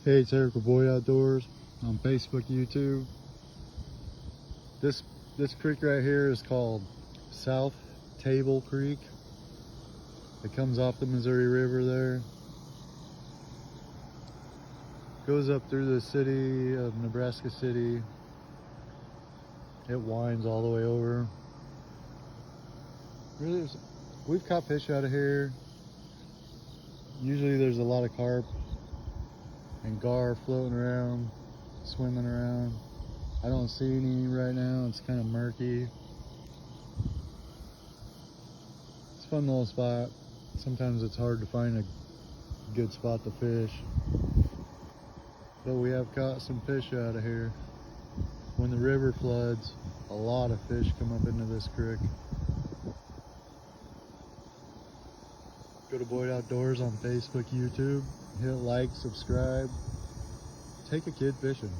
Hey, it's Eric with Boyd Outdoors on Facebook, YouTube. This creek right here is called South Table Creek. It comes off the Missouri River there. Goes up through the city of Nebraska City. It winds all the way over. We've caught fish out of here. Usually there's a lot of carp and gar floating around, swimming around. I don't see any right now. It's kind of murky. It's a fun little spot. Sometimes it's hard to find a good spot to fish, but we have caught some fish out of here. When the river floods, a lot of fish come up into this creek. Go to Boyd Outdoors on Facebook, YouTube. Hit like, subscribe. Take a kid fishing.